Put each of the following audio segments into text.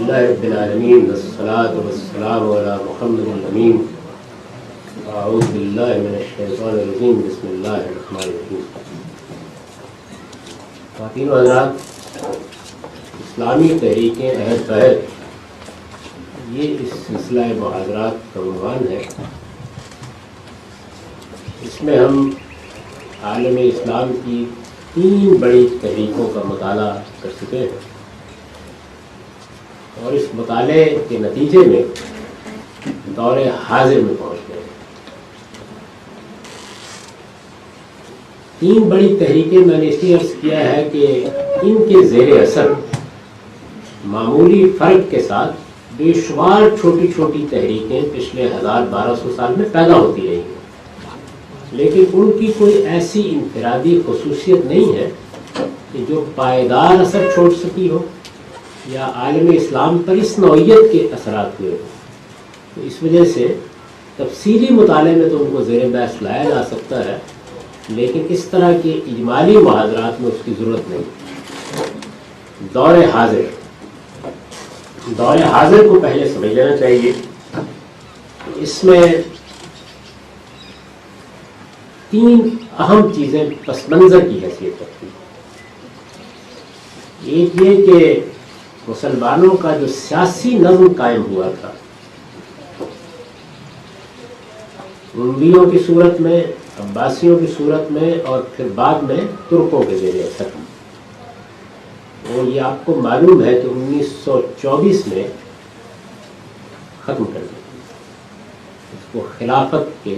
للہ رب العالمین والصلاة والسلام علی محمد الامین اعوذ باللہ من الشیطان الرجیم بسم اللہ الرحمن الرحیم. خواتین و حضرات، اسلامی تحریکیں عہد بہد یہ اس سلسلہ محاضرات کا عنوان ہے. اس میں ہم عالم اسلام کی 3 بڑی تحریکوں کا مطالعہ کر چکے ہیں اور اس مطالعے کے نتیجے میں دور حاضر میں پہنچ گئے. 3 بڑی تحریکیں میں نے اس لیے عرض کیا ہے کہ ان کے زیر اثر معمولی فرق کے ساتھ بے شمار چھوٹی چھوٹی تحریکیں پچھلے 1200 سال میں پیدا ہوتی رہی ہیں، لیکن ان کی کوئی ایسی انفرادی خصوصیت نہیں ہے کہ جو پائیدار اثر چھوڑ سکی ہو یا عالم اسلام پر اس نوعیت کے اثرات ہوئے ہوں. تو اس وجہ سے تفصیلی مطالعے میں تو ان کو زیر بحث لایا جا سکتا ہے، لیکن اس طرح کے اجمالی محاضرات میں اس کی ضرورت نہیں. دور حاضر کو پہلے سمجھ لینا چاہیے. اس میں 3 اہم چیزیں پس منظر کی حیثیت رکھتی ہیں. ایک یہ کہ مسلمانوں کا جو سیاسی نظم قائم ہوا تھا امویوں کی صورت میں، عباسیوں کی صورت میں اور پھر بعد میں ترکوں کے زیر اثر، اور یہ آپ کو معلوم ہے کہ 1924 میں ختم کر دیا. اس کو خلافت کے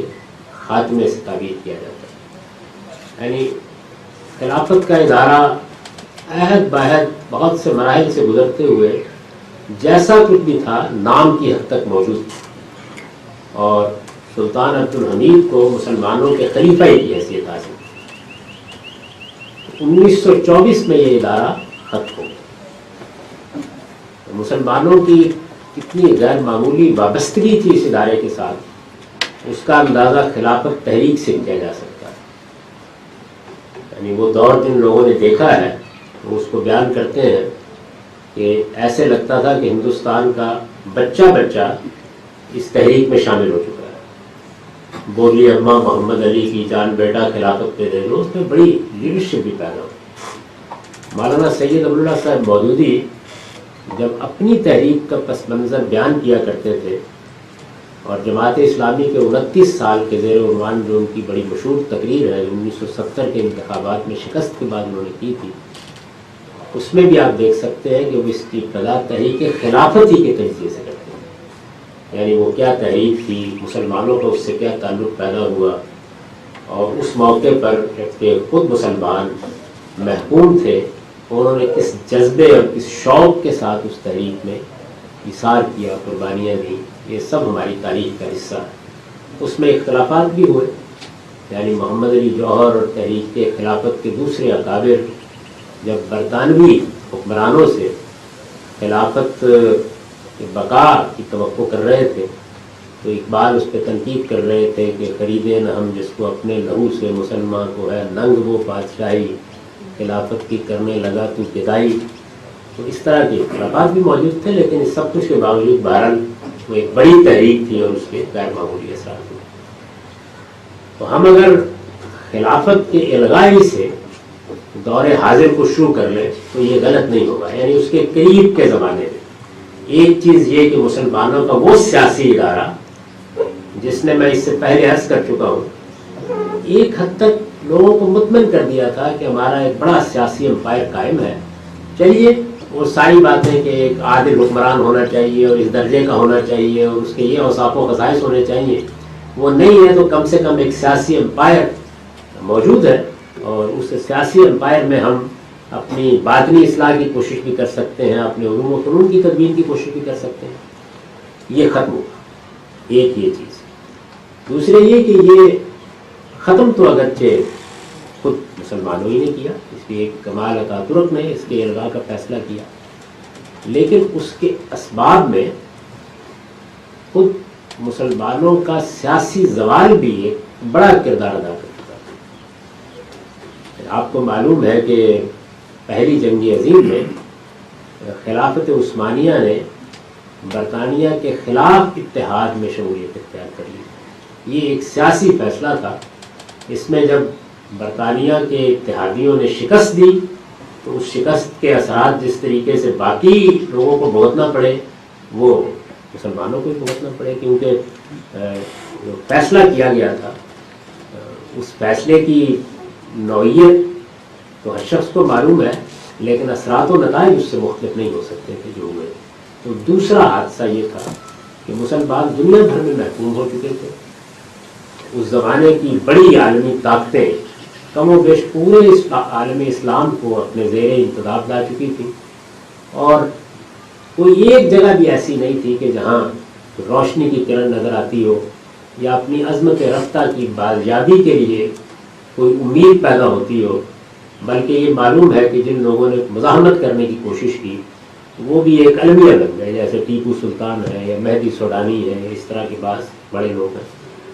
خاتمے سے تعبیر کیا جاتا ہے. یعنی خلافت کا ادارہ عہد بہد بہت سے مراحل سے گزرتے ہوئے جیسا کچھ بھی تھا نام کی حد تک موجود تھا، اور سلطان عبدالحمید کو مسلمانوں کے خلیفہ کی حیثیت حاصل. 1924 میں یہ ادارہ ختم ہو گیا. مسلمانوں کی کتنی غیر معمولی وابستگی تھی اس ادارے کے ساتھ، اس کا اندازہ خلافت تحریک سے کیا جا سکتا ہے. یعنی وہ دور جن لوگوں نے دیکھا ہے وہ اس کو بیان کرتے ہیں کہ ایسے لگتا تھا کہ ہندوستان کا بچہ اس تحریک میں شامل ہو چکا ہے. بولی اماں محمد علی کی جان بیٹا خلافت پہ دے دو، اس میں بڑی لیڈرشپ بھی پیدا ہوئی. مولانا سید ابواللہ صاحب مودودی جب اپنی تحریک کا پس منظر بیان کیا کرتے تھے اور جماعت اسلامی کے 29 سال کے زیر عنوان جو ان کی بڑی مشہور تقریر ہے 1970 کے انتخابات میں شکست کے بعد انہوں نے کی تھی، اس میں بھی آپ دیکھ سکتے ہیں کہ وہ اس کی ابتدا تحریک خلافت ہی کے تجزیے سے کرتے ہیں. یعنی وہ کیا تحریک تھی، مسلمانوں کا اس سے کیا تعلق پیدا ہوا، اور اس موقع پر کہ خود مسلمان محکوم تھے انہوں نے کس جذبے اور کس شوق کے ساتھ اس تحریک میں اثار کیا، قربانیاں دی. یہ سب ہماری تاریخ کا حصہ ہے. اس میں اختلافات بھی ہوئے. یعنی محمد علی جوہر اور تحریک کے خلافت کے دوسرے اکابر جب برطانوی حکمرانوں سے خلافت کے بقا کی توقع کر رہے تھے تو اقبال اس پہ تنقید کر رہے تھے کہ خریدے نہ ہم جس کو اپنے لہو سے، مسلمان کو ہے ننگ وہ بادشاہی، خلافت کی کرنے لگا تو فدائی. تو اس طرح کے اختلافات بھی موجود تھے، لیکن اس سب کچھ کے باوجود بہرحال وہ ایک بڑی تحریک تھی اور اس کے غیر معمولی اثرات ہوئے. تو ہم اگر خلافت کے الغائی سے دور حاضر کو شروع کر لیں تو یہ غلط نہیں ہوگا. یعنی اس کے قریب کے زمانے میں ایک چیز یہ کہ مسلمانوں کا وہ سیاسی ادارہ جس نے، میں اس سے پہلے عرض کر چکا ہوں، ایک حد تک لوگوں کو مطمئن کر دیا تھا کہ ہمارا ایک بڑا سیاسی امپائر قائم ہے. چلیے وہ ساری باتیں کہ ایک عادل حکمران ہونا چاہیے اور اس درجے کا ہونا چاہیے اور اس کے یہ اوصاف و خصائص ہونے چاہیے، وہ نہیں ہے تو کم سے کم ایک سیاسی امپائر موجود ہے، اور اس سیاسی امپائر میں ہم اپنی باطنی اصلاح کی کوشش بھی کر سکتے ہیں، اپنے علوم و فنون کی تدوین کی کوشش بھی کر سکتے ہیں. یہ ختم ہوگا. ایک یہ چیز. دوسرے یہ کہ یہ ختم تو اگرچہ خود مسلمانوں ہی نے کیا، اس لیے کمال اتاترک نے اس کے الغاء کا فیصلہ کیا، لیکن اس کے اسباب میں خود مسلمانوں کا سیاسی زوال بھی ایک بڑا کردار ادا کرتا ہے. آپ کو معلوم ہے کہ پہلی جنگ عظیم میں خلافت عثمانیہ نے برطانیہ کے خلاف اتحاد میں شمولیت اختیار کر لی۔ یہ ایک سیاسی فیصلہ تھا۔ اس میں جب برطانیہ کے اتحادیوں نے شکست دی تو اس شکست کے اثرات جس طریقے سے باقی لوگوں کو بھگتنا پڑے وہ مسلمانوں کو بھی بھگتنا پڑے، کیونکہ جو فیصلہ کیا گیا تھا اس فیصلے کی نوعیت تو ہر شخص کو معلوم ہے، لیکن اثرات و نتائج اس سے مختلف نہیں ہو سکتے تھے جو ہوئے۔ تو دوسرا حادثہ یہ تھا کہ مسلمان دنیا بھر میں محکوم ہو چکے تھے۔ اس زمانے کی بڑی عالمی طاقتیں کم و بیش پورے عالمی اسلام کو اپنے زیر انتظام لا چکی تھی، اور کوئی ایک جگہ بھی ایسی نہیں تھی کہ جہاں روشنی کی کرن نظر آتی ہو یا اپنی عظمت رفتہ کی بازیابی کے لیے کوئی امید پیدا ہوتی ہو، بلکہ یہ معلوم ہے کہ جن لوگوں نے مزاحمت کرنے کی کوشش کی وہ بھی ایک المیہ بن گئے، جیسے ٹیپو سلطان ہے یا مہدی سوڈانی ہے، اس طرح کے بعض بڑے لوگ ہیں۔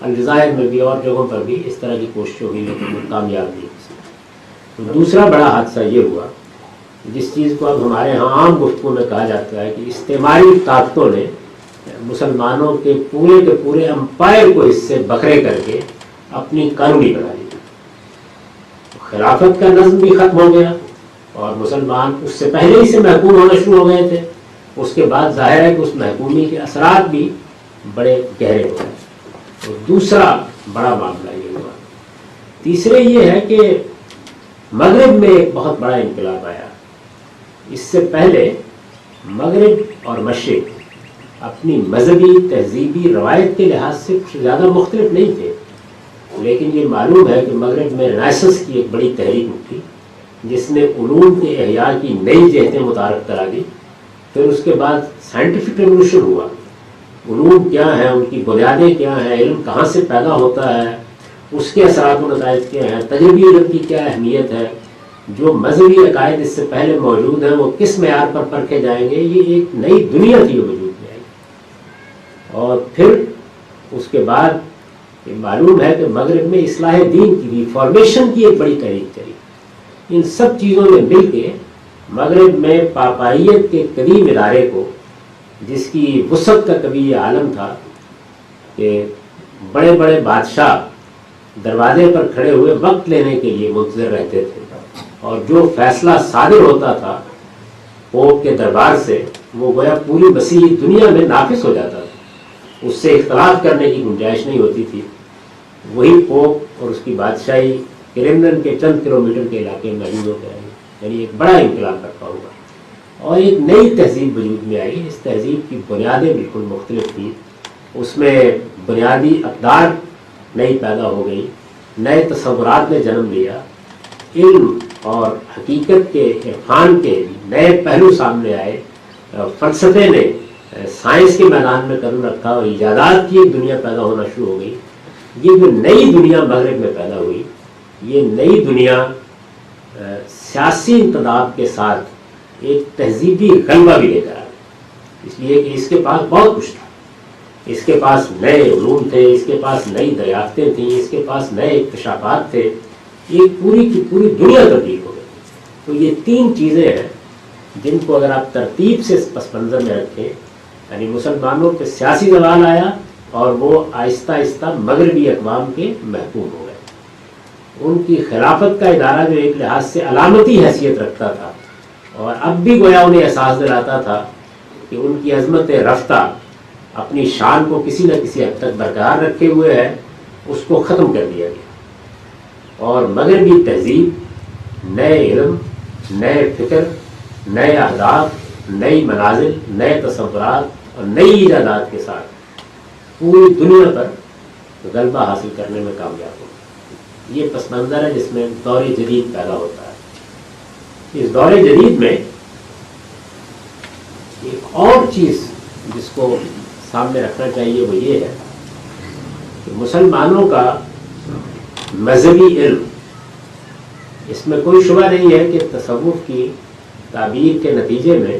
الجزائر میں بھی اور جگہوں پر بھی اس طرح کی کوششیں ہوئی لیکن وہ کامیاب نہیں ہوئی۔ تو دوسرا بڑا حادثہ یہ ہوا جس چیز کو اب ہمارے ہاں عام گفتگو میں کہا جاتا ہے کہ استعماری طاقتوں نے مسلمانوں کے پورے امپائر کو حصے بکھرے کر کے اپنی قانونی بنا لی۔ خلافت کا نظم بھی ختم ہو گیا اور مسلمان اس سے پہلے ہی سے محکوم ہونا شروع ہو گئے تھے۔ اس کے بعد ظاہر ہے کہ اس محکومی کے اثرات بھی بڑے گہرے ہو گئے۔ اور دوسرا بڑا معاملہ یہ ہوا۔ تیسرے یہ ہے کہ مغرب میں ایک بہت بڑا انقلاب آیا۔ اس سے پہلے مغرب اور مشرق اپنی مذہبی تہذیبی روایت کے لحاظ سے کچھ زیادہ مختلف نہیں تھے، لیکن یہ معلوم ہے کہ مغرب میں رنیسنس کی ایک بڑی تحریک اٹھی جس نے علوم کے احیاء کی نئی جہتیں متعارف کرا دی۔ پھر اس کے بعد سائنٹیفک ریولوشن ہوا۔ علوم کیا ہیں، ان کی بنیادیں کیا ہیں، علم کہاں سے پیدا ہوتا ہے، اس کے اثرات و نتائج کیا ہیں، تجربی علم کی کیا اہمیت ہے، جو مذہبی عقائد اس سے پہلے موجود ہیں وہ کس معیار پر پرکھے جائیں گے۔ یہ ایک نئی دنیا تھی جو وجود میں آئی۔ اور پھر اس کے بعد یہ معلوم ہے کہ مغرب میں اصلاح دین کی ریفارمیشن کی ایک بڑی تحریک چلی۔ ان سب چیزوں نے مل کے مغرب میں پاپائیت کے قدیم ادارے کو، جس کی وسعت کا کبھی یہ عالم تھا کہ بڑے بڑے بادشاہ دروازے پر کھڑے ہوئے وقت لینے کے لیے منتظر رہتے تھے، اور جو فیصلہ صادر ہوتا تھا پوپ کے دربار سے وہ گویا پوری مسیحی دنیا میں نافذ ہو جاتا تھا، اس سے اختلاف کرنے کی گنجائش نہیں ہوتی تھی۔ وہی پوپ اور اس کی بادشاہی کرملن کے چند کلومیٹر کے علاقے میں نہیں ہو گئے، یعنی ایک بڑا انقلاب برپا ہوا اور ایک نئی تہذیب وجود میں آئی۔ اس تہذیب کی بنیادیں بالکل مختلف تھیں، اس میں بنیادی اقدار نئی پیدا ہو گئی، نئے تصورات نے جنم لیا، علم اور حقیقت کے عرفان کے نئے پہلو سامنے آئے، فلسفے نے سائنس کے میدان میں قدم رکھا اور ایجادات کی ایک دنیا پیدا ہونا شروع ہو گئی۔ یہ جو نئی دنیا مغرب میں پیدا ہوئی، یہ نئی دنیا سیاسی انتداب کے ساتھ ایک تہذیبی غلبہ بھی لے کر آئی، اس لیے کہ اس کے پاس بہت کچھ تھا۔ اس کے پاس نئے علوم تھے، اس کے پاس نئی دریافتیں تھیں، اس کے پاس نئے اکتشافات تھے، ایک پوری کی پوری دنیا تبدیل ہو گئی۔ تو یہ تین چیزیں ہیں جن کو اگر آپ ترتیب سے پس منظر میں رکھیں، یعنی مسلمانوں پہ سیاسی زوال آیا اور وہ آہستہ آہستہ مغربی اقوام کے محکوم ہو گئے۔ ان کی خلافت کا ادارہ جو ایک لحاظ سے علامتی حیثیت رکھتا تھا اور اب بھی گویا انہیں احساس دلاتا تھا کہ ان کی عظمت رفتہ اپنی شان کو کسی نہ کسی حد تک برقرار رکھے ہوئے ہے، اس کو ختم کر دیا گیا، اور مغربی تہذیب نئے علم، نئے فکر، نئے اہداف، نئی منازل، نئے تصورات اور نئی ایجادات کے ساتھ پوری دنیا پر غلبہ حاصل کرنے میں کامیاب ہو۔ یہ پس منظر ہے جس میں دور جدید پیدا ہوتا ہے۔ اس دور جدید میں ایک اور چیز جس کو سامنے رکھنا چاہیے وہ یہ ہے کہ مسلمانوں کا مذہبی علم، اس میں کوئی شبہ نہیں ہے کہ تصوف کی تعبیر کے نتیجے میں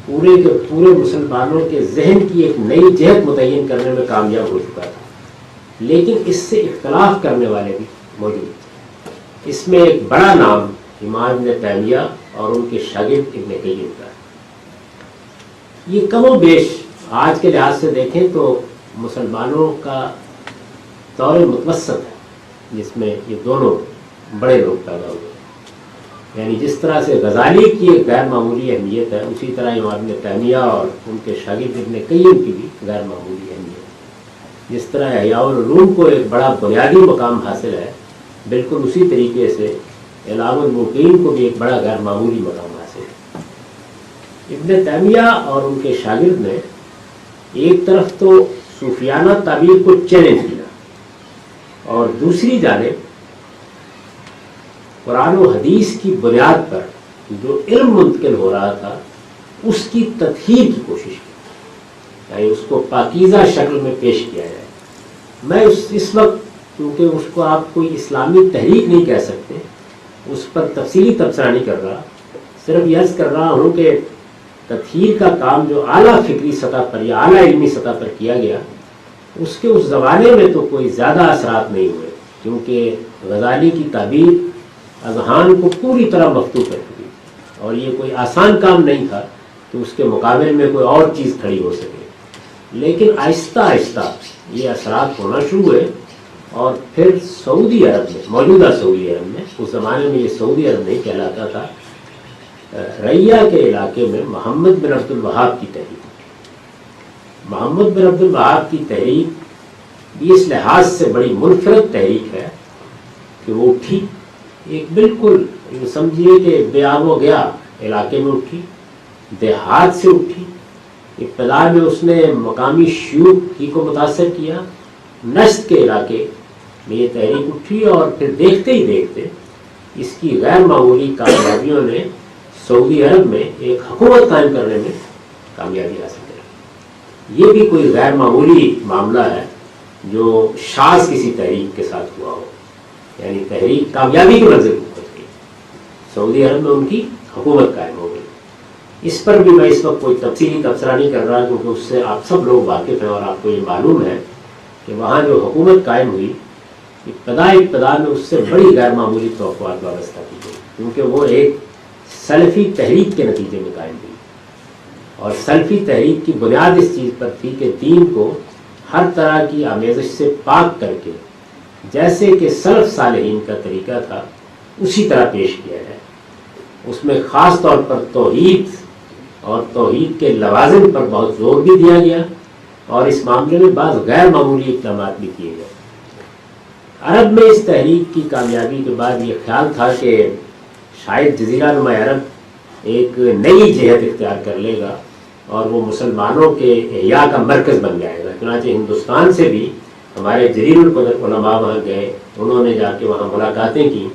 پورے کے پورے مسلمانوں کے ذہن کی ایک نئی جہت متعین کرنے میں کامیاب ہو چکا تھا، لیکن اس سے اختلاف کرنے والے بھی موجود تھے۔ اس میں ایک بڑا نام امام ابن تیمیہ اور ان کے شاگرد ابن قیم کا ہے۔ یہ کم و بیش آج کے لحاظ سے دیکھیں تو مسلمانوں کا دور متوسط ہے جس میں یہ دونوں بڑے لوگ پیدا ہوئے. یعنی جس طرح سے غزالی کی ایک غیر معمولی اہمیت ہے، اسی طرح امام ابن تیمیہ اور ان کے شاگرد ابن قیم کی بھی غیر معمولی اہمیت ہے. جس طرح احیاء العلوم کو ایک بڑا بنیادی مقام حاصل ہے، بالکل اسی طریقے سے اعلام الموقعین کو بھی ایک بڑا غیر معمولی مقام حاصل ہے. ابن تیمیہ اور ان کے شاگرد نے ایک طرف تو صوفیانہ تعبیر کو چیلنج کیا اور دوسری جانب قرآن و حدیث کی بنیاد پر جو علم منتقل ہو رہا تھا اس کی تطہیر کی کوشش کی، یعنی اس کو پاکیزہ شکل میں پیش کیا جائے. میں اس وقت کیونکہ اس کو آپ کوئی اسلامی تحریک نہیں کہہ سکتے، اس پر تفصیلی تبصرہ نہیں کر رہا، صرف یہ عرض کر رہا ہوں کہ تطہیر کا کام جو اعلیٰ فکری سطح پر یا اعلیٰ علمی سطح پر کیا گیا، اس کے اس زمانے میں تو کوئی زیادہ اثرات نہیں ہوئے، کیونکہ غزالی کی تعبیر اذہان کو پوری طرح مفتوح کر دی اور یہ کوئی آسان کام نہیں تھا کہ اس کے مقابل میں کوئی اور چیز کھڑی ہو سکے. لیکن آہستہ آہستہ یہ اثرات ہونا شروع ہوئے اور پھر سعودی عرب میں، موجودہ سعودی عرب میں، اس زمانے میں یہ سعودی عرب نہیں کہلاتا تھا، ریا کے علاقے میں محمد بن عبد الوہاب کی تحریک. محمد بن عبد الوہاب کی تحریک بھی اس لحاظ سے بڑی منفرد تحریک ہے کہ وہ اٹھی ایک بالکل سمجھیے کہ بے آب و گیا علاقے میں اٹھی، دیہات سے اٹھی. ابتدا میں اس نے مقامی شیوخ ہی کو متاثر کیا، نشت کے علاقے میں یہ تحریک اٹھی اور پھر دیکھتے ہی دیکھتے اس کی غیر معمولی کامیابیوں نے سعودی عرب میں ایک حکومت قائم کرنے میں کامیابی حاصل کی. یہ بھی کوئی غیر معمولی معاملہ ہے جو شاذ کسی تحریک کے ساتھ ہوا ہو، یعنی تحریک کامیابی کی منزل کو پہنچ گئی، سعودی عرب میں ان کی حکومت قائم ہو گئی. اس پر بھی میں اس وقت کوئی تفصیلی تبصرہ نہیں کر رہا کیونکہ اس سے آپ سب لوگ واقف ہیں اور آپ کو یہ معلوم ہے کہ وہاں جو حکومت قائم ہوئی ابتدا میں اس سے بڑی غیر معمولی توقعات وابستہ کی گئی، کیونکہ وہ ایک سلفی تحریک کے نتیجے میں قائم ہوئی اور سلفی تحریک کی بنیاد اس چیز پر تھی کہ دین کو ہر طرح کی آمیزش سے پاک کر کے جیسے کہ سلف صالحین کا طریقہ تھا اسی طرح پیش کیا جائے. اس میں خاص طور پر توحید اور توحید کے لوازم پر بہت زور بھی دیا گیا اور اس معاملے میں بعض غیر معمولی اقدامات بھی کیے گئے. عرب میں اس تحریک کی کامیابی کے بعد یہ خیال تھا کہ شاید جزیرہ نما عرب ایک نئی جہت اختیار کر لے گا اور وہ مسلمانوں کے احیاء کا مرکز بن جائے گا. چنانچہ ہندوستان سے بھی ہمارے جلیل القدر علماء وہاں گئے، انہوں نے جا کے وہاں ملاقاتیں کی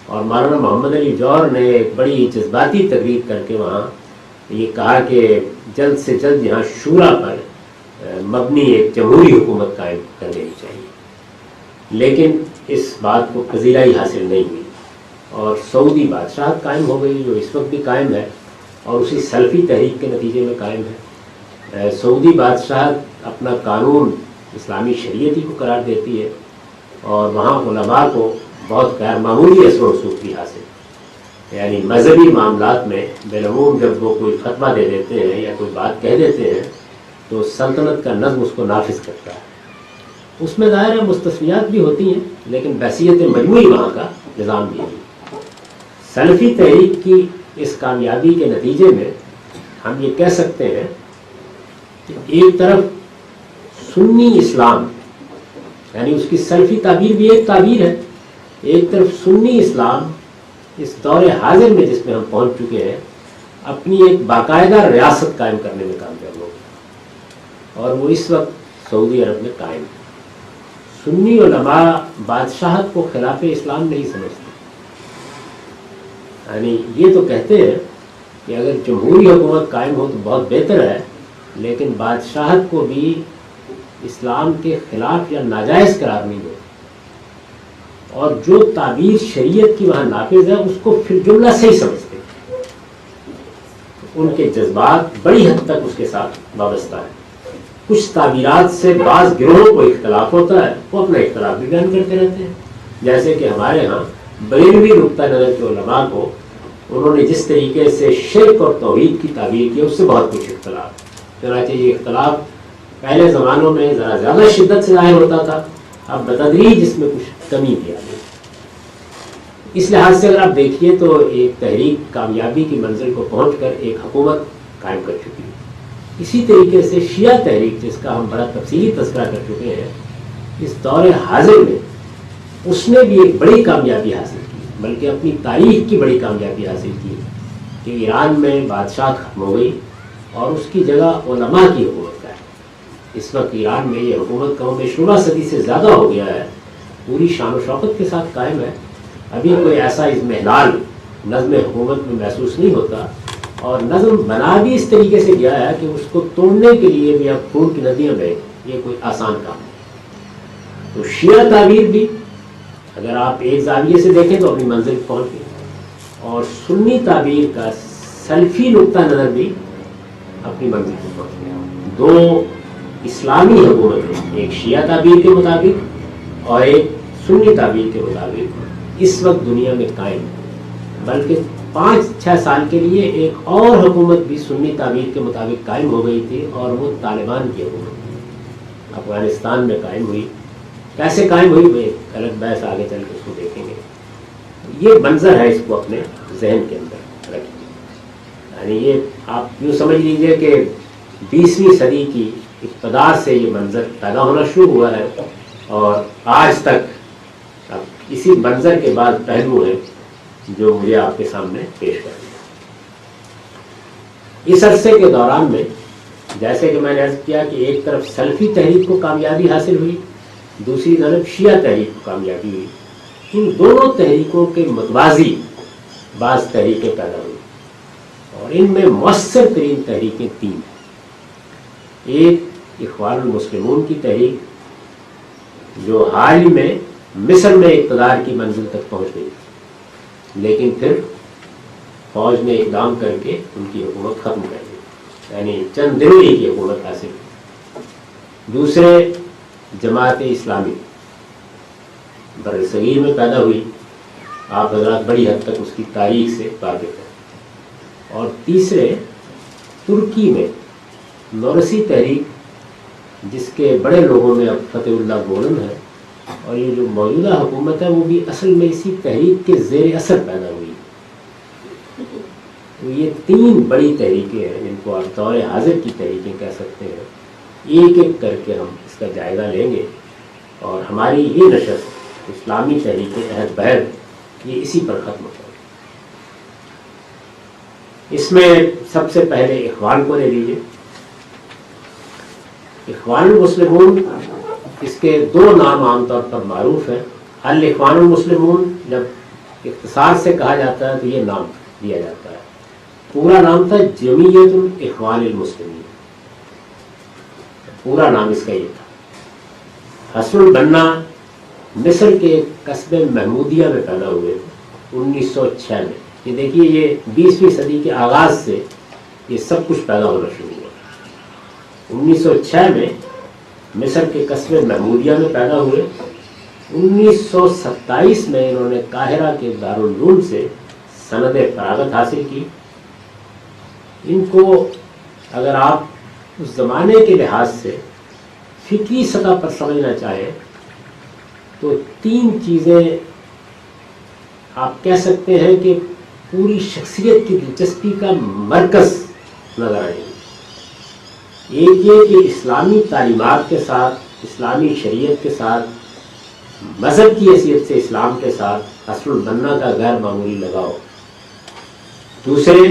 اور مولانا محمد علی جوہر نے ایک بڑی جذباتی تقریر کر کے وہاں یہ کہا کہ جلد سے جلد یہاں شورا پر مبنی ایک جمہوری حکومت قائم کر دینی چاہیے. لیکن اس بات کو پذیرائی حاصل نہیں ہوئی اور سعودی بادشاہت قائم ہو گئی جو اس وقت بھی قائم ہے اور اسی سلفی تحریک کے نتیجے میں قائم ہے. سعودی بادشاہت اپنا قانون اسلامی شریعتی کو قرار دیتی ہے اور وہاں علماء کو بہت غیر معمولی اثر و رسوخ بھی حاصل، یعنی مذہبی معاملات میں بالعموم جب وہ کوئی فتویٰ دے دیتے ہیں یا کوئی بات کہہ دیتے ہیں تو سلطنت کا نظم اس کو نافذ کرتا ہے. اس میں ظاہر ہے مستثنیات بھی ہوتی ہیں لیکن بحیثیت مجموعی وہاں کا نظام بھی ہے. سلفی تحریک کی اس کامیابی کے نتیجے میں ہم یہ کہہ سکتے ہیں کہ ایک طرف سنی اسلام، یعنی اس کی سلفی تعبیر بھی ایک تعبیر ہے، ایک طرف سنی اسلام اس دور حاضر میں جس میں ہم پہنچ چکے ہیں اپنی ایک باقاعدہ ریاست قائم کرنے میں کامیاب ہو گئی اور وہ اس وقت سعودی عرب میں قائم ہے. سنی علماء بادشاہت کو خلاف اسلام نہیں سمجھتے، یعنی یہ تو کہتے ہیں کہ اگر جمہوری حکومت قائم ہو تو بہت بہتر ہے لیکن بادشاہت کو بھی اسلام کے خلاف یا ناجائز قرار نہیں دو اور جو تعبیر شریعت کی وہاں نافذ ہے اس کو پھر جملہ سے ہی سمجھتے ہیں. ان کے جذبات بڑی حد تک اس کے ساتھ وابستہ ہیں. کچھ تعبیرات سے بعض گروہوں کو اختلاف ہوتا ہے، وہ اپنا اختلاف بھی بیان کرتے رہتے ہیں، جیسے کہ ہمارے ہاں بریلوی نقطہ نظر کے علماء کو انہوں نے جس طریقے سے شرک اور توحید کی تعبیر کی اس سے بہت کچھ اختلاف. چنانچہ یہ اختلاف پہلے زمانوں میں ذرا زیادہ شدت سے ظاہر ہوتا تھا، اب بتدریج اس میں کچھ کمی بھی آ گئی۔ اس لحاظ سے اگر آپ دیکھیے تو ایک تحریک کامیابی کی منزل کو پہنچ کر ایک حکومت قائم کر چکی ہے۔ اسی طریقے سے شیعہ تحریک، جس کا ہم بڑا تفصیلی تذکرہ کر چکے ہیں، اس دور حاضر میں اس نے بھی ایک بڑی کامیابی حاصل کی، بلکہ اپنی تاریخ کی بڑی کامیابی حاصل کی کہ ایران میں بادشاہ ختم ہو گئی اور اس کی جگہ علماء کی حکومت کا ہے۔ اس وقت ایران میں یہ حکومت کا 16 صدی سے زیادہ ہو گیا ہے، پوری شان و شوکت کے ساتھ قائم ہے۔ ابھی کوئی ایسا اضمحلال نظم حکومت میں محسوس نہیں ہوتا، اور نظم بنا بھی اس طریقے سے گیا ہے کہ اس کو توڑنے کے لیے بھی اب خون کی ندیاں بہے، یہ کوئی آسان کام نہیں۔ تو شیعہ تعبیر بھی اگر آپ ایک زاویے سے دیکھیں تو اپنی منزل پہنچ گئی، اور سنی تعبیر کا سلفی نقطہ نظر بھی اپنی منزل پر پہنچ گیا۔ دو اسلامی حکومتیں، ایک شیعہ تعبیر کے مطابق اور ایک سنی تعبیر کے مطابق اس وقت دنیا میں قائم ہے، بلکہ 5-6 سال کے لیے ایک اور حکومت بھی سنی تعبیر کے مطابق قائم ہو گئی تھی، اور وہ طالبان کی حکومت افغانستان میں قائم ہوئی۔ کیسے قائم ہوئی وہ ایک الگ بحث، آگے چل کے اس کو دیکھیں گے۔ یہ منظر ہے، اس کو اپنے ذہن کے اندر رکھیے۔ یعنی یہ آپ یوں سمجھ لیجئے کہ 20ویں صدی کی ابتدا سے یہ منظر پیدا ہونا شروع ہوا ہے، اور آج تک اب اسی منظر کے بعد پہلو ہے جو مجھے آپ کے سامنے پیش کر دیا۔ اس عرصے کے دوران میں جیسے کہ میں نے عرض کیا کہ ایک طرف سلفی تحریک کو کامیابی حاصل ہوئی، دوسری طرف شیعہ تحریک کو کامیابی ہوئی۔ ان دونوں تحریکوں کے متوازی بعض تحریکیں پیدا ہوئی، اور ان میں مؤثر ترین تحریکیں 3 ہیں۔ ایک اخوان المسلمون کی تحریک، جو حال ہی میں مصر میں اقتدار کی منزل تک پہنچ گئی، لیکن پھر فوج نے اقدام کر کے ان کی حکومت ختم کر دی، یعنی چند دنوں ہی کی حکومت حاصل ہوئی۔ دوسرے جماعت اسلامی بر صغیر میں پیدا ہوئی، آپ حضرات بڑی حد تک اس کی تاریخ سے واقف ہیں۔ اور تیسرے ترکی میں نورسی تحریک، جس کے بڑے لوگوں میں اب فتح اللہ گولن ہے، اور یہ جو موجودہ حکومت ہے وہ بھی اصل میں اسی تحریک کے زیر اثر پیدا ہوئی۔ تو یہ 3 بڑی تحریکیں ہیں جن کو آپ دور حاضر کی تحریکیں کہہ سکتے ہیں۔ ایک ایک کر کے ہم اس کا جائزہ لیں گے، اور ہماری یہ نشست اسلامی تحریکیں عہد بہد یہ اسی پر ختم ہو جائے۔ اس میں سب سے پہلے اخوان کو لے لیجیے۔ اخوان المسلمون، اس کے 2 نام عام طور پر معروف ہیں۔ الاخوان المسلمون جب اختصار سے کہا جاتا ہے تو یہ نام دیا جاتا ہے، پورا نام تھا جمعیت الاخوان المسلمین، پورا نام اس کا یہ تھا۔ حسن البنا مصر کے قصبے محمودیہ میں پیدا ہوئے 1906 میں۔ یہ دیکھیے، یہ 20ویں صدی کے آغاز سے یہ سب کچھ پیدا ہونا شروع ہوا۔ 1906 میں مصر کے قصبے محمودیہ میں پیدا ہوئے۔ 1927 میں انہوں نے قاہرہ کے دارالعلوم سے سند فراغت حاصل کی۔ ان کو اگر آپ اس زمانے کے لحاظ سے فکری سطح پر سمجھنا چاہیں تو 3 چیزیں آپ کہہ سکتے ہیں کہ پوری شخصیت کی دلچسپی کا مرکز نظر آئے گی۔ ایک یہ کہ اسلامی تعلیمات کے ساتھ، اسلامی شریعت کے ساتھ، مذہب کی حیثیت سے اسلام کے ساتھ حسن البنا کا غیر معمولی لگاؤ۔ دوسرے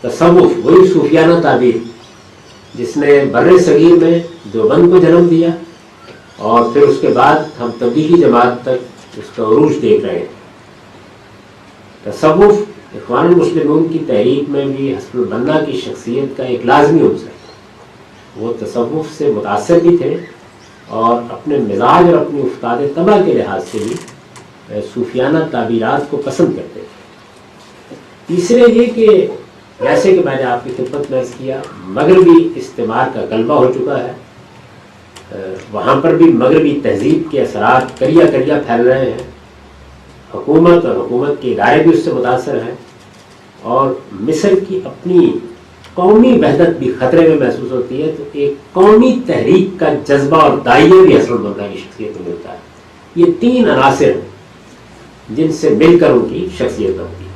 تصوف، وہی صوفیانہ تعبیر جس نے بر صغیر میں دیوبند کو جنم دیا، اور پھر اس کے بعد ہم تبلیغی جماعت تک اس کا عروج دیکھ رہے ہیں۔ تصوف اخوان المسلمون کی تحریک میں بھی حسن البنا کی شخصیت کا ایک لازمی عنصر ہے۔ وہ تصوف سے متاثر بھی تھے، اور اپنے مزاج اور اپنی افتاد طبع کے لحاظ سے بھی صوفیانہ تعبیرات کو پسند کرتے تھے۔ تیسرے یہ کہ جیسے کہ میں نے آپ کی خدمت میں عرض کیا، مغربی استعمار کا غلبہ ہو چکا ہے، وہاں پر بھی مغربی تہذیب کے اثرات کریا کریا پھیل رہے ہیں۔ حکومت اور حکومت کے ادارے بھی اس سے متاثر ہیں، اور مصر کی اپنی قومی وحدت بھی خطرے میں محسوس ہوتی ہے تو ایک قومی تحریک کا جذبہ اور دائیہ بھی حسن البنا کی شخصیت میں ملتا ہے. یہ تین عناصر ہیں جن سے مل کر ان کی شخصیت بنتی ہے.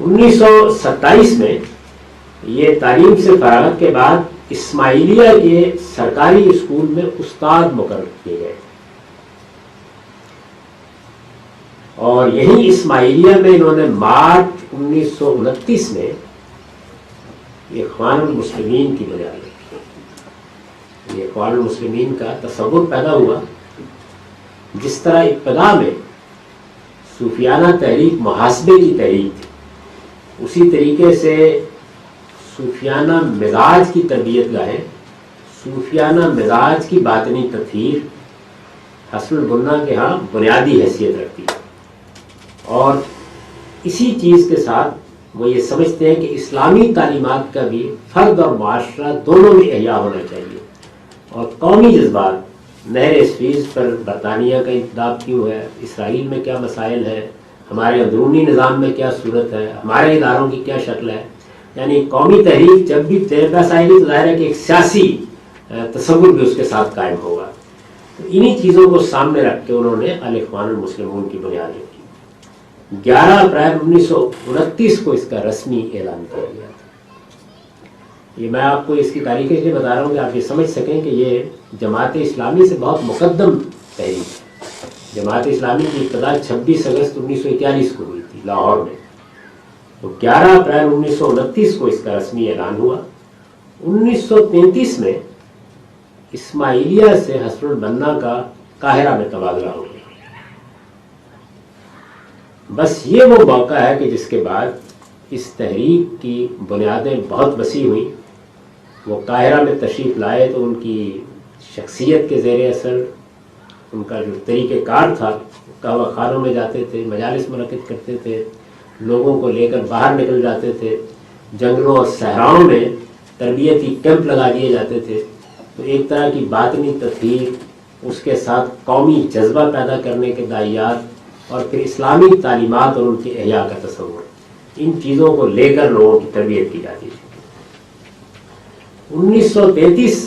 1927 میں یہ تعلیم سے فراغت کے بعد اسماعیلیہ کے سرکاری اسکول میں استاد مقرر کیے گئے اور یہی اسماعیلیہ میں انہوں نے مارچ 1929 میں اخوان المسلمین کی بنیاد رکھی. یہ اخوان المسلمین کا تصور پیدا ہوا جس طرح ابتدا میں صوفیانہ تحریک محاسبے کی تحریک تھی، اسی طریقے سے صوفیانہ مزاج کی تربیت گاہیں، صوفیانہ مزاج کی باطنی تطہیر حسن البنا کے ہاں بنیادی حیثیت رکھتی ہے. اور اسی چیز کے ساتھ وہ یہ سمجھتے ہیں کہ اسلامی تعلیمات کا بھی فرد اور معاشرہ دونوں میں احیاء ہونا چاہیے، اور قومی جذبات نہر اسفیز پر برطانیہ کا انتداب کیوں ہے، اسرائیل میں کیا مسائل ہیں، ہمارے اندرونی نظام میں کیا صورت ہے، ہمارے اداروں کی کیا شکل ہے. یعنی قومی تحریک جب بھی پیش آئے گی تو ظاہر ہے کہ ایک سیاسی تصور بھی اس کے ساتھ قائم ہوگا. تو انہی چیزوں کو سامنے رکھ کے انہوں نے الاخوان المسلمون کی بنیاد رکھی. 11 اپریل 1929 کو اس کا رسمی اعلان کیا گیا تھا. یہ میں آپ کو اس کی تاریخ اس لیے بتا رہا ہوں کہ آپ یہ سمجھ سکیں کہ یہ جماعت اسلامی سے بہت مقدم تحریک ہے. جماعت اسلامی کی ابتدا 26 اگست 1941 کو ہوئی تھی لاہور میں. تو 11 اپریل 1929 کو اس کا رسمی اعلان ہوا. 1933 میں اسماعیلیہ سے حسن البنا کا قاہرہ میں تبادلہ ہو گیا. بس یہ وہ موقع ہے کہ جس کے بعد اس تحریک کی بنیادیں بہت وسیع ہوئیں. وہ قاہرہ میں تشریف لائے تو ان کی شخصیت کے زیر اثر ان کا جو طریقہ کار تھا، قہوہ خانوں میں جاتے تھے، مجالس منعقد کرتے تھے، لوگوں کو لے کر باہر نکل جاتے تھے، جنگلوں اور صحراؤں میں تربیتی کیمپ لگا دیے جاتے تھے. تو ایک طرح کی باطنی تطہیر، اس کے ساتھ قومی جذبہ پیدا کرنے کے دائیات، اور پھر اسلامی تعلیمات اور ان کی احیاء کا تصور، ان چیزوں کو لے کر لوگوں کی تربیت کی جاتی ہے. 1933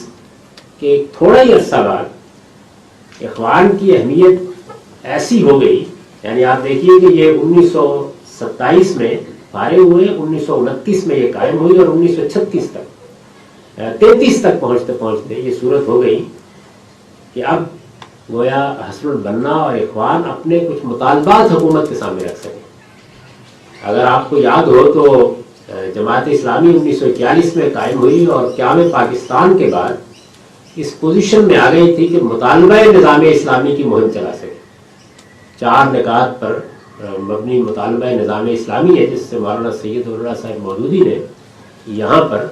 کے تھوڑا ہی عرصہ بعد اخوان کی اہمیت ایسی ہو گئی، یعنی آپ دیکھیے کہ یہ 1927 میں فارغ ہوئے، 1929 میں یہ قائم ہوئی اور 1936 تک 33 تک پہنچتے پہنچتے یہ صورت ہو گئی کہ اب گویا حسن البنا اور اخوان اپنے کچھ مطالبات حکومت کے سامنے رکھ سکیں. اگر آپ کو یاد ہو تو جماعت اسلامی 1941 میں قائم ہوئی اور قیام پاکستان کے بعد اس پوزیشن میں آ گئی تھی کہ مطالبہ نظام اسلامی کی مہم چلا سکے. 4 نکات پر مبنی مطالبہ نظام اسلامی ہے جس سے مولانا سید اللہ صاحب مودودی نے یہاں پر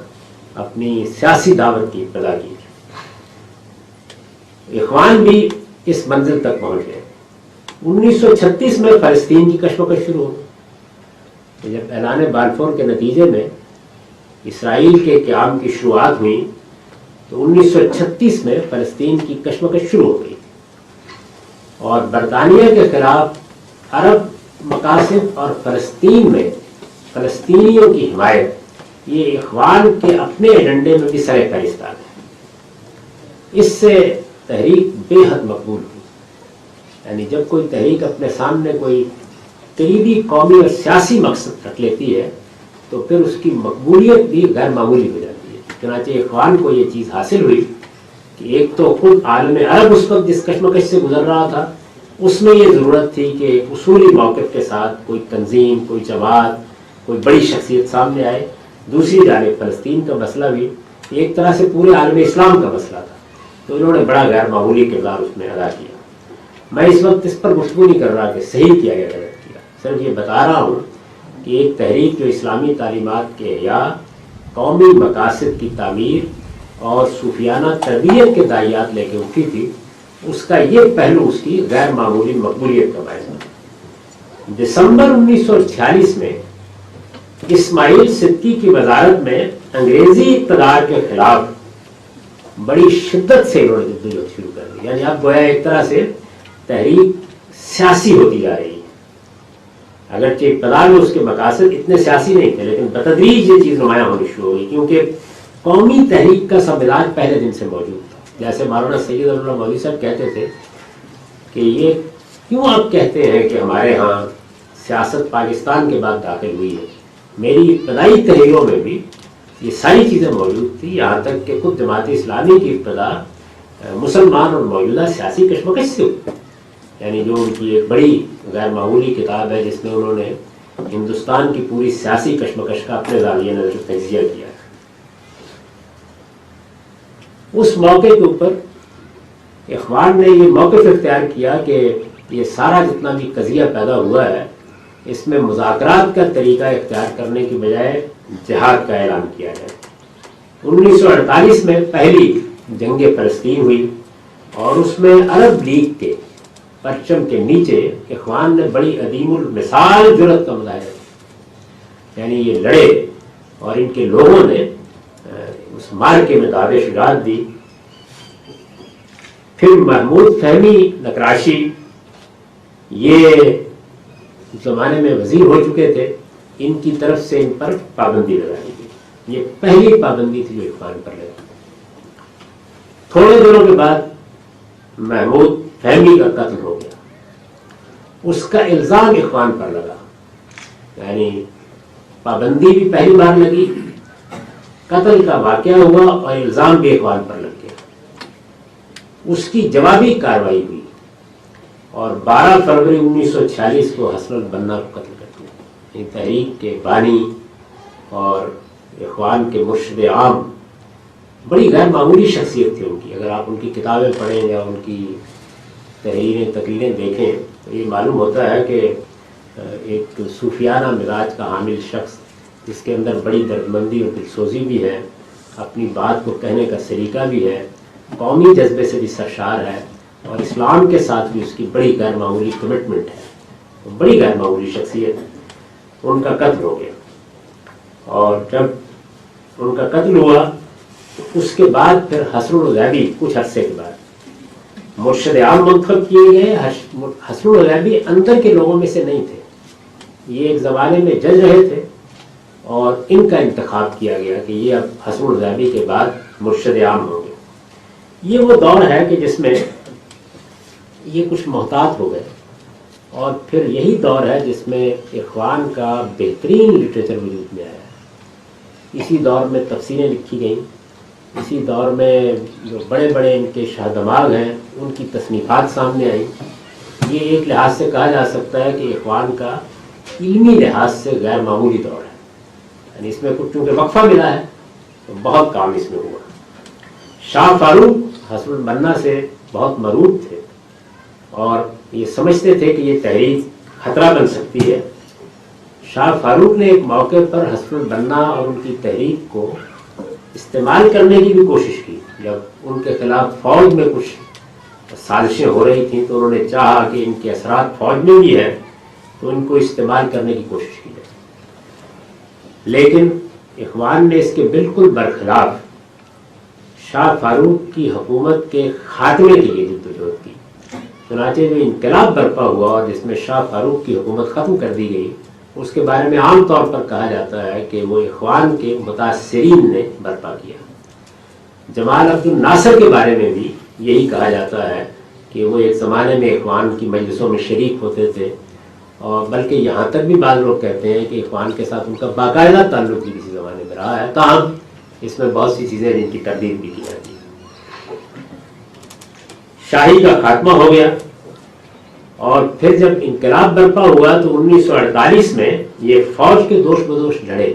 اپنی سیاسی دعوت کی ابتدا کی. اخوان بھی اس منزل تک پہنچ گئے. 1936 میں فلسطین کی کشمکش شروع ہو. جب اعلان بلفور کے نتیجے میں اسرائیل کے قیام کی شروعات ہوئی تو 1936 میں فلسطین کی کشمکش شروع ہو گئی اور برطانیہ کے خلاف عرب مقاصد اور فلسطین میں فلسطینیوں کی حمایت یہ اخوان کے اپنے ایجنڈے میں بھی سر فہرست آ گئی. اس سے تحریک بے حد مقبول ہوئی. یعنی جب کوئی تحریک اپنے سامنے کوئی قریبی قومی اور سیاسی مقصد رکھ لیتی ہے تو پھر اس کی مقبولیت بھی غیر معمولی ہو جاتی ہے. چنانچہ اخوان کو یہ چیز حاصل ہوئی کہ ایک تو خود عالم عرب اس وقت جس کشمکش سے گزر رہا تھا اس میں یہ ضرورت تھی کہ ایک اصولی موقف کے ساتھ کوئی تنظیم، کوئی جماعت، کوئی بڑی شخصیت سامنے آئے. دوسری جانب فلسطین کا مسئلہ بھی ایک طرح سے پورے عالم اسلام کا مسئلہ تھا، تو انہوں نے بڑا غیر معمولی کردار اس میں ادا کیا. میں اس وقت اس پر گفتگو نہیں کر رہا کہ صحیح کیا یا غلط کیا، صرف یہ بتا رہا ہوں کہ ایک تحریک جو اسلامی تعلیمات کے احیاء، قومی مقاصد کی تعمیر اور صوفیانہ تربیت کے دائیات لے کے اٹھی تھی، اس کا یہ پہلو اس کی غیر معمولی مقبولیت کا باعث بنا. دسمبر 1946 میں اسماعیل صدقی کی وزارت میں انگریزی اقتدار کے خلاف بڑی شدت سے انہوں نے جدوجہد شروع کر دی. یعنی اب گویا ایک طرح سے تحریک سیاسی ہوتی جا رہی ہے. اگرچہ ابتدا میں اس کے مقاصد اتنے سیاسی نہیں تھے، لیکن بتدریج یہ چیز نمایاں ہونی شروع ہو گئی، کیونکہ قومی تحریک کا سموِدھان پہلے دن سے موجود تھا. جیسے مولانا سید اللہ مولوی صاحب کہتے تھے کہ یہ کیوں آپ کہتے ہیں کہ ہمارے ہاں سیاست پاکستان کے بعد داخل ہوئی ہے؟ میری ابتدائی تحریروں میں بھی یہ ساری چیزیں موجود تھیں، یہاں تک کہ خود جماعت اسلامی کی ابتدا مسلمان اور موجودہ سیاسی کشمکش سے ہوئی. یعنی جو ان کی ایک بڑی غیر معمولی کتاب ہے جس میں انہوں نے ہندوستان کی پوری سیاسی کشمکش کا اپنے زاویہ نظر سے تجزیہ کیا ہے. اس موقع کے اوپر اخوان نے یہ موقف اختیار کیا کہ یہ سارا جتنا بھی قضیہ پیدا ہوا ہے اس میں مذاکرات کا طریقہ اختیار کرنے کی بجائے جہاد کا اعلان کیا جائے. 1948 میں پہلی جنگ فلسطین ہوئی اور اس میں عرب لیگ کے پرچم کے نیچے اخوان نے بڑی عدیم المثال جرأت کا مظاہرہ کیا. یعنی یہ لڑے اور ان کے لوگوں نے اس مارکے میں داد شجاعت دی. پھر محمود فہمی نقراشی یہ زمانے میں وزیر ہو چکے تھے، ان کی طرف سے ان پر پابندی لگائی گئی. یہ پہلی پابندی تھی جو اخوان پر لگی. تھوڑے دنوں کے بعد محمود فہمی کا قتل ہو گیا. اس کا الزام اخوان پر لگا، یعنی پابندی بھی پہلی بار لگی، قتل کا واقعہ ہوا اور الزام بھی اخوان پر لگ گیا. اس کی جوابی کارروائی ہوئی اور 12 فروری 1946 کو حسن البنا کو قتل کر دیا. تحریک کے بانی اور اخوان کے مرشد عام، بڑی غیر معمولی شخصیت تھی ان کی. اگر آپ ان کی کتابیں پڑھیں یا ان کی تحریریں تقریریں دیکھیں تو یہ معلوم ہوتا ہے کہ ایک صوفیانہ مزاج کا حامل شخص جس کے اندر بڑی دردمندی اور دلسوزی بھی ہے، اپنی بات کو کہنے کا سلیقہ بھی ہے، قومی جذبے سے بھی سرشار ہے اور اسلام کے ساتھ بھی اس کی بڑی غیر معمولی کمٹمنٹ ہے. بڑی غیر معمولی شخصیت. ان کا قتل ہو گیا اور جب ان کا قتل ہوا تو اس کے بعد پھر حسن الغیبی کچھ عرصے کے بعد مرشد عام منتخب کیے گئے. حسن الغیبی اندر کے لوگوں میں سے نہیں تھے، یہ ایک زمانے میں جج رہے تھے اور ان کا انتخاب کیا گیا کہ یہ اب حسن الغیبی کے بعد مرشد عام ہوں گے. یہ وہ دور ہے کہ جس میں یہ کچھ محتاط ہو گئے اور پھر یہی دور ہے جس میں اخوان کا بہترین لٹریچر وجود میں آیا. اسی دور میں تفسیریں لکھی گئیں، اسی دور میں جو بڑے بڑے ان کے شاہ دماغ ہیں ان کی تصنیفات سامنے آئیں. یہ ایک لحاظ سے کہا جا سکتا ہے کہ اخوان کا علمی لحاظ سے غیر معمولی دور ہے. یعنی اس میں کچھ چونکہ وقفہ ملا ہے تو بہت کام اس میں ہوا. شاہ فاروق حسن البنا سے بہت مرعوب تھے اور یہ سمجھتے تھے کہ یہ تحریک خطرہ بن سکتی ہے. شاہ فاروق نے ایک موقع پر حسن البنا اور ان کی تحریک کو استعمال کرنے کی بھی کوشش کی. جب ان کے خلاف فوج میں کچھ سازشیں ہو رہی تھیں تو انہوں نے چاہا کہ ان کے اثرات فوج میں بھی ہیں تو ان کو استعمال کرنے کی کوشش کی جائے. لیکن اخوان نے اس کے بالکل برخلاف شاہ فاروق کی حکومت کے خاتمے کے لیے جدوجہد کی. چنانچہ جو انقلاب برپا ہوا اور جس میں شاہ فاروق کی حکومت ختم کر دی گئی، اس کے بارے میں عام طور پر کہا جاتا ہے کہ وہ اخوان کے متاثرین نے برپا کیا. جمال عبد الناصر کے بارے میں بھی یہی کہا جاتا ہے کہ وہ ایک زمانے میں اخوان کی مجلسوں میں شریک ہوتے تھے اور بلکہ یہاں تک بھی بعض لوگ کہتے ہیں کہ اخوان کے ساتھ ان کا باقاعدہ تعلق بھی کسی زمانے میں رہا ہے. تاہم اس میں بہت سی چیزیں جن کی تردید بھی کی جاتی ہے. شاہی کا خاتمہ ہو گیا اور پھر جب انقلاب برپا ہوا تو 1948 میں یہ فوج کے دوش بدوش لڑے.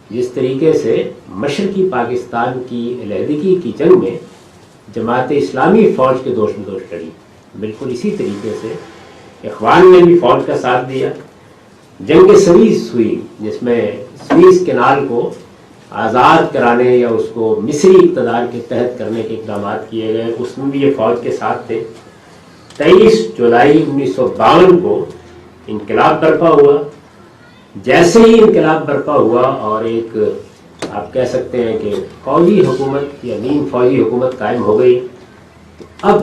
جس طریقے سے مشرقی پاکستان کی علیحدگی کی جنگ میں جماعت اسلامی فوج کے دوش بدوش لڑی، بالکل اسی طریقے سے اخوان نے بھی فوج کا ساتھ دیا. جنگ سویز ہوئی جس میں سویز کینال کو آزاد کرانے یا اس کو مصری اقتدار کے تحت کرنے کے اقدامات کیے گئے، اس میں بھی یہ فوج کے ساتھ تھے. 23 جولائی 1952 کو انقلاب برپا ہوا. جیسے ہی انقلاب برپا ہوا اور ایک آپ کہہ سکتے ہیں کہ فوجی حکومت یا نیم فوجی حکومت قائم ہو گئی، اب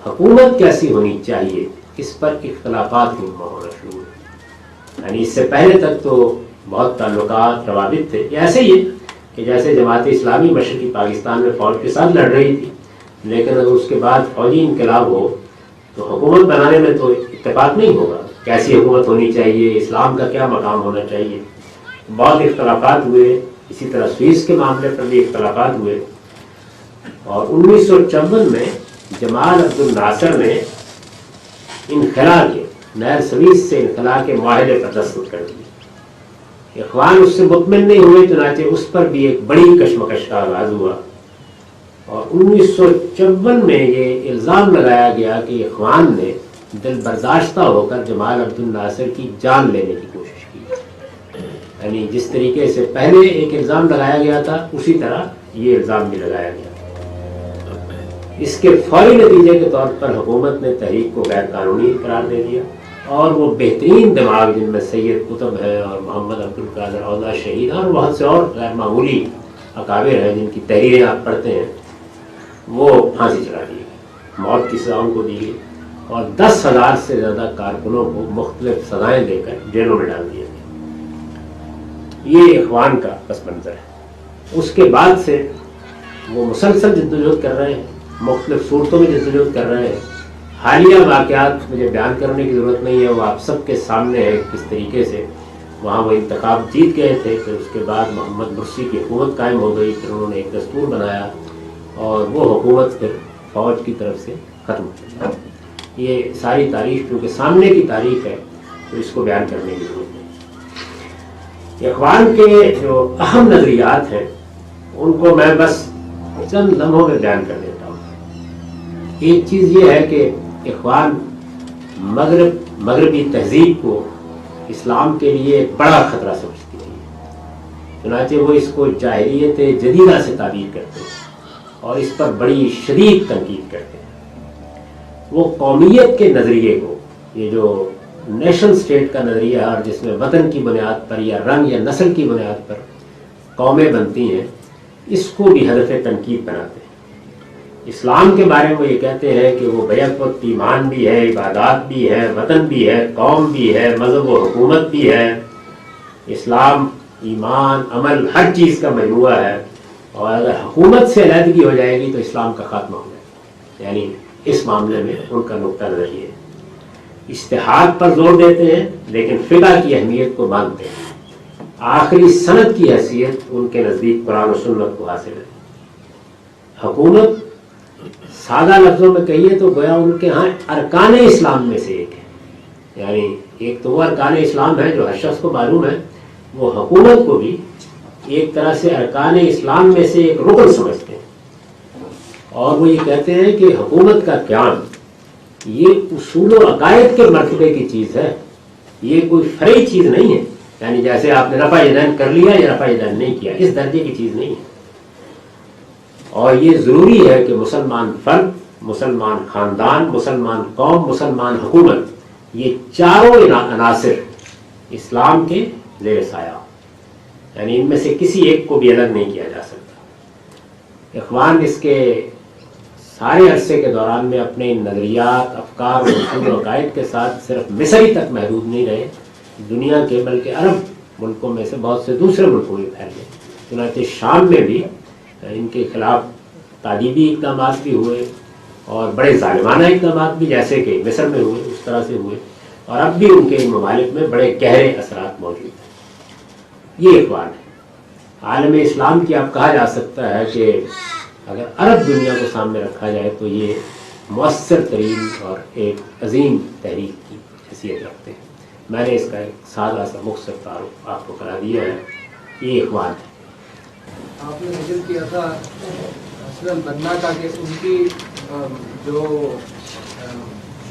حکومت کیسی ہونی چاہیے اس پر اختلافات ہونا شروع ہوئے. یعنی اس سے پہلے تک تو بہت تعلقات روابط تھے. یہ ایسے ہی ہے کہ جیسے جماعت اسلامی مشرقی پاکستان میں فوج کے ساتھ لڑ رہی تھی، لیکن اگر اس کے بعد فوجی انقلاب ہو تو حکومت بنانے میں تو اتفاق نہیں ہوگا. کیسی حکومت ہونی چاہیے، اسلام کا کیا مقام ہونا چاہیے، بہت اختلافات ہوئے. اسی طرح سوئس کے معاملے پر بھی اختلافات ہوئے. اور 1954 میں جمال عبد الناصر نے انخلا کے نہر سوئس سے انخلا کے معاہدے پر دستخط کر دیے. اخوان اس سے مطمئن نہیں ہوئے، چنانچہ اس پر بھی ایک بڑی کشمکش کا آغاز ہوا. اور 1954 میں یہ الزام لگایا گیا کہ اخوان نے دل برداشتہ ہو کر جمال عبد الناصر کی جان لینے کی کوشش کی. یعنی جس طریقے سے پہلے ایک الزام لگایا گیا تھا اسی طرح یہ الزام بھی لگایا گیا. اس کے فوری نتیجے کے طور پر حکومت نے تحریک کو غیر قانونی قرار دے دیا، اور وہ بہترین دماغ جن میں سید قطب ہے اور محمد عبد القادر اولیاء شہید اور بہت سے اور غیر معمولی اکابر ہیں جن کی تحریریں آپ پڑھتے ہیں، وہ پھانسی چڑھا دی گئی، موت کی سزا ان کو دی گئی، اور 10,000 سے زیادہ کارکنوں کو مختلف سزائیں دے کر جیلوں میں ڈال دیا گیا. یہ اخوان کا پس منظر ہے. اس کے بعد سے وہ مسلسل جدوجہد کر رہے ہیں، مختلف صورتوں میں جدوجہد کر رہے ہیں. حالیہ واقعات مجھے بیان کرنے کی ضرورت نہیں ہے، وہ آپ سب کے سامنے ہے کس طریقے سے وہاں وہ انتخاب جیت گئے تھے. پھر اس کے بعد محمد مرسی کی حکومت قائم ہو گئی، پھر انہوں نے ایک دستور بنایا اور وہ حکومت پھر فوج کی طرف سے ختم ہو گئی. یہ ساری تاریخ کیونکہ سامنے کی تاریخ ہے تو اس کو بیان کرنے کی ضرورت ہے. اخوان کے جو اہم نظریات ہیں ان کو میں بس چند لمحوں میں بیان کر دیتا ہوں. ایک چیز یہ ہے کہ اخوان مغربی تہذیب کو اسلام کے لیے بڑا خطرہ سمجھتی ہے، چنانچہ وہ اس کو جاہلیت جدیدہ سے تعبیر کرتے ہیں اور اس پر بڑی شدید تنقید کرتے ہیں. وہ قومیت کے نظریے کو، یہ جو نیشنل اسٹیٹ کا نظریہ ہے اور جس میں وطن کی بنیاد پر یا رنگ یا نسل کی بنیاد پر قومیں بنتی ہیں، اس کو بھی ہدف تنقید بناتے ہیں. اسلام کے بارے میں وہ یہ کہتے ہیں کہ وہ بیک وقت ایمان بھی ہے، عبادات بھی ہے، وطن بھی ہے، قوم بھی ہے، مذہب و حکومت بھی ہے. اسلام ایمان عمل ہر چیز کا مجموعہ ہے، اور اگر حکومت سے علیحدگی ہو جائے گی تو اسلام کا خاتمہ ہو جائے گا. یعنی اس معاملے میں ان کا نقطہ نظر یہ ہے. اجتہاد پر زور دیتے ہیں لیکن فقہ کی اہمیت کو مانتے ہیں. آخری سند کی حیثیت ان کے نزدیک قرآن و سنت کو حاصل ہے. حکومت سادہ لفظوں میں کہیے تو گویا ان کے ہاں ارکان اسلام میں سے ایک ہے. یعنی ایک تو وہ ارکان اسلام ہے جو ہر شخص کو معلوم ہے، وہ حکومت کو بھی ایک طرح سے ارکان اسلام میں سے ایک رکن سمجھتے ہیں. اور وہ یہ کہتے ہیں کہ حکومت کا قیام یہ اصول و عقائد کے مرتبے کی چیز ہے، یہ کوئی فرعی چیز نہیں ہے. یعنی جیسے آپ نے رفع یدین کر لیا یا رفع یدین نہیں کیا، اس درجے کی چیز نہیں ہے. اور یہ ضروری ہے کہ مسلمان فرد، مسلمان خاندان، مسلمان قوم، مسلمان حکومت، یہ چاروں عناصر اسلام کے زیر سایہ، یعنی ان میں سے کسی ایک کو بھی الگ نہیں کیا جا سکتا. اخوان اس کے سارے عرصے کے دوران میں اپنے نظریات، افکار اور اصول و عقائد کے ساتھ صرف مصر ہی تک محدود نہیں رہے، دنیا کے بلکہ عرب ملکوں میں سے بہت سے دوسرے ملکوں میں پھیل گئے. چنانچہ شام میں بھی ان کے خلاف تعدیبی اقدامات بھی ہوئے اور بڑے ظالمانہ اقدامات بھی، جیسے کہ مصر میں ہوئے اس طرح سے ہوئے، اور اب بھی ان کے ممالک میں بڑے گہرے اثرات موجود ہیں. یہ اخوان ہے. عالم اسلام کی اب کہا جا سکتا ہے کہ اگر عرب دنیا کو سامنے رکھا جائے تو یہ مؤثر ترین اور ایک عظیم تحریک کی حیثیت رکھتے ہیں. میں نے اس کا ایک سادہ سا مختصر تعارف آپ کو کرا دیا ہے. یہ اخوان ہے. آپ نے ذکر کیا تھا حسن البنا کا کہ ان کی جو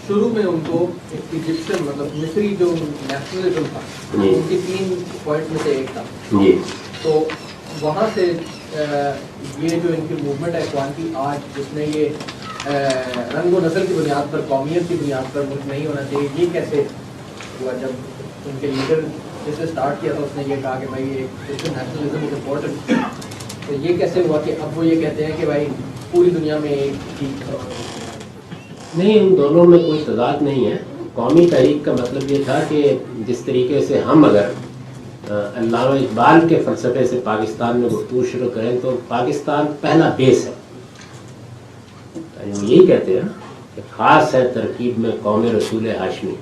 شروع میں ان کو ایجپشن مطلب مصری جو نیشنلزم تھا ان کی 3 پوائنٹ میں سے ایک تھا. تو وہاں سے یہ جو ان کی موومنٹ ہے اخوان کی آج، جس میں یہ رنگ و نسل کی بنیاد پر، قومیت کی بنیاد پر ملک نہیں ہونا چاہیے، یہ کیسے ہوا؟ جب ان کے لیڈر جس نے اسٹارٹ کیا تھا اس نے یہ کہا کہ بھائی یہ نیشنلزم از امپورٹنٹ، تو یہ کیسے ہوا کہ اب وہ یہ کہتے ہیں کہ بھائی پوری دنیا میں ایک ہی؟ نہیں، ان دونوں میں کوئی تضاد نہیں ہے. قومی تحریک کا مطلب یہ تھا کہ جس طریقے سے ہم اگر علامہ اقبال کے فلسفے سے پاکستان میں گفتگو شروع کریں تو پاکستان پہلا بیس ہے. یہی کہتے ہیں کہ خاص ہے ترکیب میں قوم رسول ہاشمی،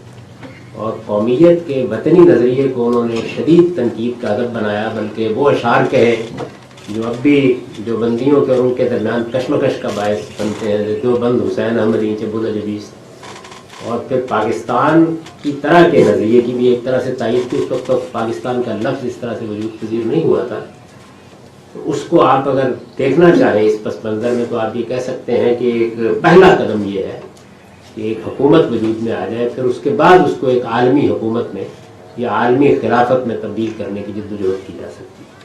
اور قومیت کے وطنی نظریے کو انہوں نے شدید تنقید کا ہدف بنایا، بلکہ وہ اشعار کہے جو اب بھی جو بندیوں کے اور ان کے درمیان کشمکش کا باعث بنتے ہیں، جو بند حسین احمد اینچ بلجبیس. اور پھر پاکستان کی طرح کے نظریے کی بھی ایک طرح سے تائید کی. اس وقت تو پاکستان کا لفظ اس طرح سے وجود پذیر نہیں ہوا تھا. تو اس کو آپ اگر دیکھنا چاہیں اس پس منظر میں تو آپ یہ کہہ سکتے ہیں کہ ایک پہلا قدم یہ ہے کہ ایک حکومت وجود میں آ جائے، پھر اس کے بعد اس کو ایک عالمی حکومت میں یا عالمی خلافت میں تبدیل کرنے کی جدوجہد کی جا سکتی ہے.